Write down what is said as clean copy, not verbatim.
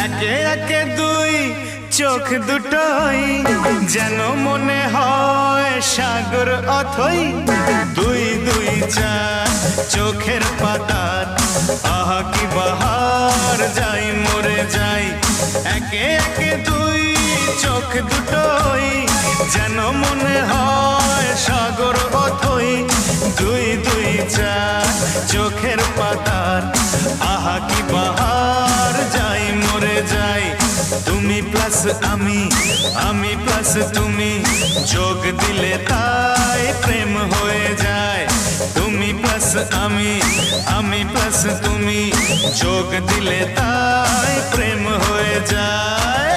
একে একে দুই চোখ দুটোই যেন মনে হয় সাগর অথই। দুই দুই চার চোখের পাতার আহা কি বাহার, যাই মরে যাই। একে একে দুই চোখ দুটোই যেন মনে হয় সাগর অথই। দুই দুই চার চোখের পাতার আহা কি বাহার, যাই মরে যাই। তুমি প্লাস আমি, আমি প্লাস তুমি, যোগ দিলে তাই প্রেম হয়ে যায়। তুমি প্লাস আমি, আমি প্লাস তুমি, যোগ দিলে তাই প্রেম হয়ে যায়।